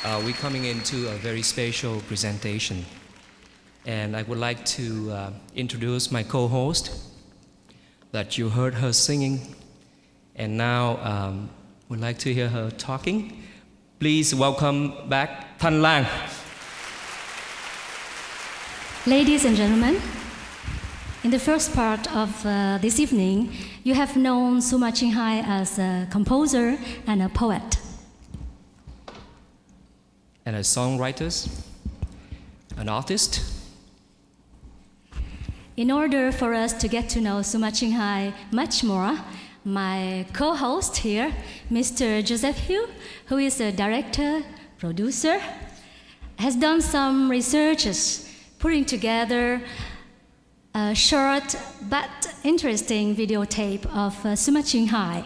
We're coming into a very special presentation. And I would like to introduce my co-host that you heard her singing. And now would like to hear her talking. Please welcome back Thanh Lang. Ladies and gentlemen, in the first part of this evening, you have known Suma Chinghai as a composer and a poet. And a songwriter, an artist. In order for us to get to know Suma Chinghai much more, my co-host here, Mr. Joseph Hugh, who is a director, producer, has done some researches, putting together a short but interesting videotape of Suma Chinghai.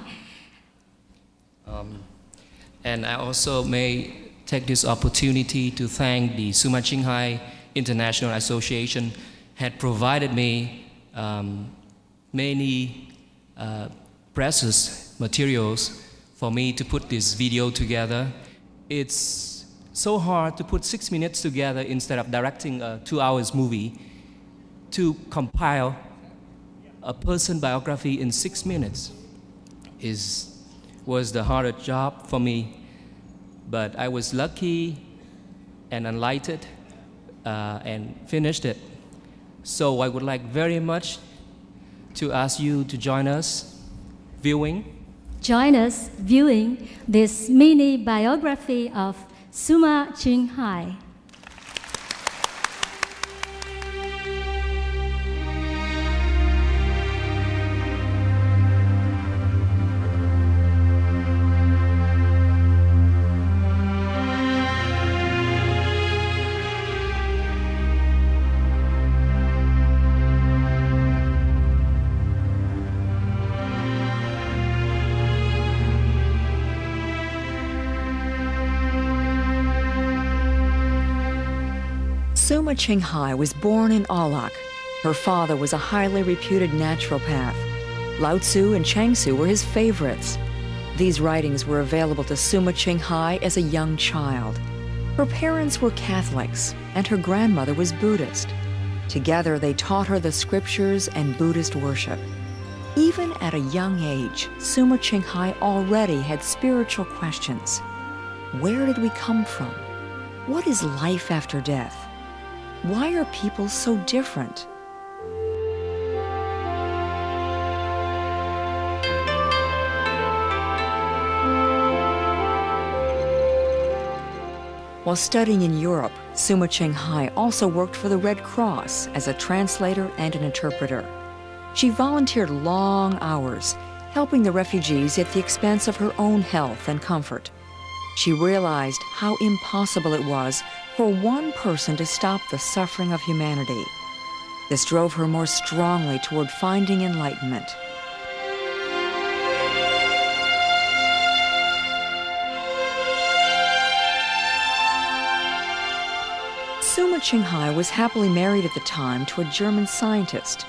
And I also may take this opportunity to thank the Suma Chinghai International Association had provided me many precious materials for me to put this video together. It's so hard to put 6 minutes together instead of directing a 2 hours movie, to compile a person biography in 6 minutes was the hardest job for me. But I was lucky and enlightened and finished it. So I would like very much to ask you to join us viewing. Join us viewing this mini biography of Suma Chinghai. Suma Chinghai was born in Aulak. Her father was a highly reputed naturopath. Lao Tzu and Changsu were his favorites. These writings were available to Suma Chinghai as a young child. Her parents were Catholics, and her grandmother was Buddhist. Together, they taught her the scriptures and Buddhist worship. Even at a young age, Suma Chinghai already had spiritual questions. Where did we come from? What is life after death? Why are people so different? While studying in Europe, Suma Chinghai also worked for the Red Cross as a translator and an interpreter. She volunteered long hours, helping the refugees at the expense of her own health and comfort. She realized how impossible it was for one person to stop the suffering of humanity. This drove her more strongly toward finding enlightenment. Suma Chinghai was happily married at the time to a German scientist.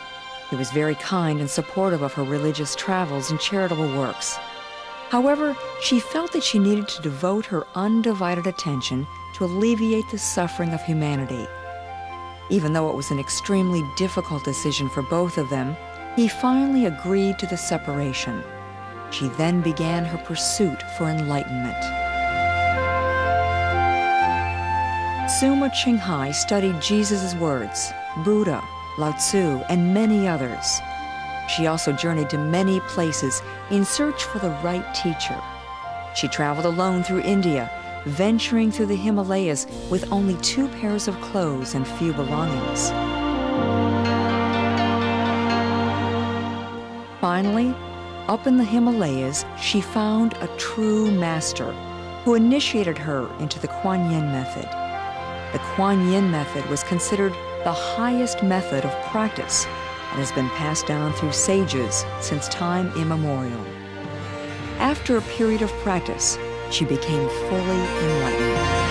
He was very kind and supportive of her religious travels and charitable works. However, she felt that she needed to devote her undivided attention to alleviate the suffering of humanity. Even though it was an extremely difficult decision for both of them, he finally agreed to the separation. She then began her pursuit for enlightenment. Suma Chinghai studied Jesus' words, Buddha, Lao Tzu, and many others. She also journeyed to many places in search for the right teacher. She traveled alone through India, venturing through the Himalayas with only 2 pairs of clothes and few belongings. Finally, up in the Himalayas, she found a true master who initiated her into the Kuan Yin method. The Kuan Yin method was considered the highest method of practice and has been passed down through sages since time immemorial. After a period of practice, she became fully enlightened.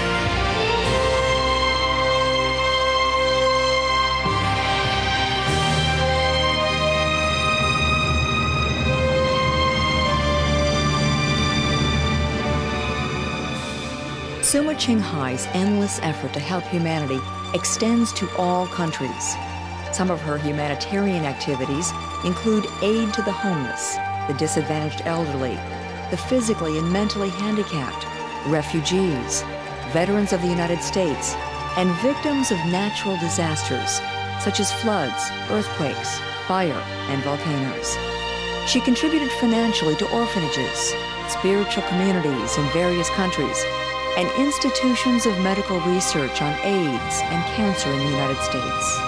Suma Qinghai's endless effort to help humanity extends to all countries. Some of her humanitarian activities include aid to the homeless, the disadvantaged elderly, the physically and mentally handicapped, refugees, veterans of the United States, and victims of natural disasters such as floods, earthquakes, fire, and volcanoes. She contributed financially to orphanages, spiritual communities in various countries, and institutions of medical research on AIDS and cancer in the United States.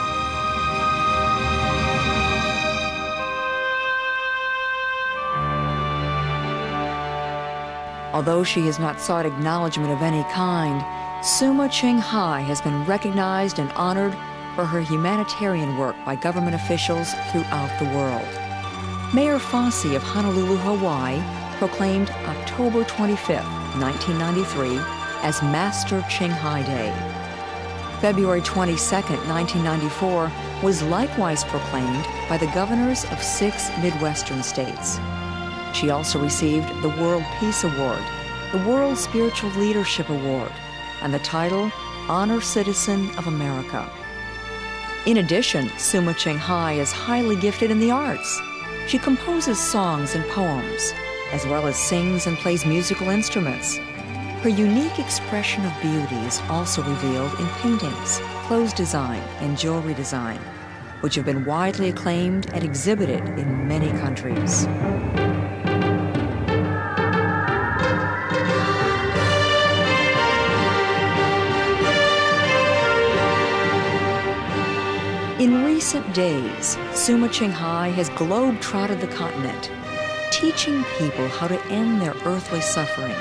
Although she has not sought acknowledgement of any kind, Suma Qinghai has been recognized and honored for her humanitarian work by government officials throughout the world. Mayor Fossey of Honolulu, Hawaii, proclaimed October 25, 1993, as Master Qinghai Day. February 22, 1994, was likewise proclaimed by the governors of 6 Midwestern states. She also received the World Peace Award, the World Spiritual Leadership Award, and the title Honor Citizen of America. In addition, Suma Qinghai is highly gifted in the arts. She composes songs and poems, as well as sings and plays musical instruments. Her unique expression of beauty is also revealed in paintings, clothes design, and jewelry design, which have been widely acclaimed and exhibited in many countries. In recent days, Suma Qinghai has globe-trotted the continent, teaching people how to end their earthly suffering,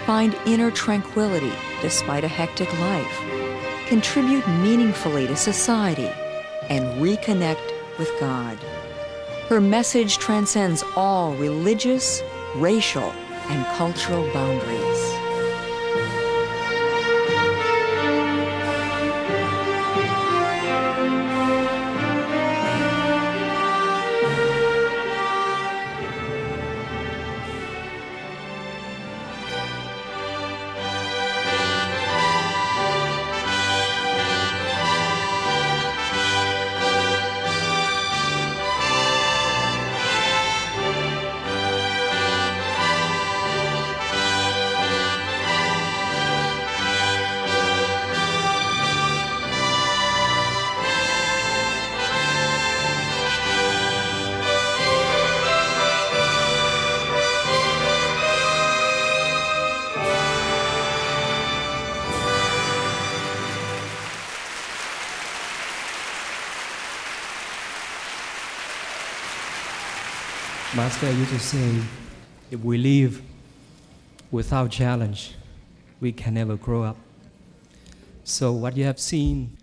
find inner tranquility despite a hectic life, contribute meaningfully to society, and reconnect with God. Her message transcends all religious, racial, and cultural boundaries. Master used to say, if we live without challenge, we can never grow up. So what you have seen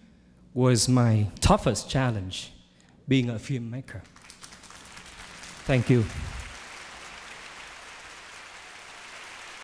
was my toughest challenge, being a filmmaker. Thank you.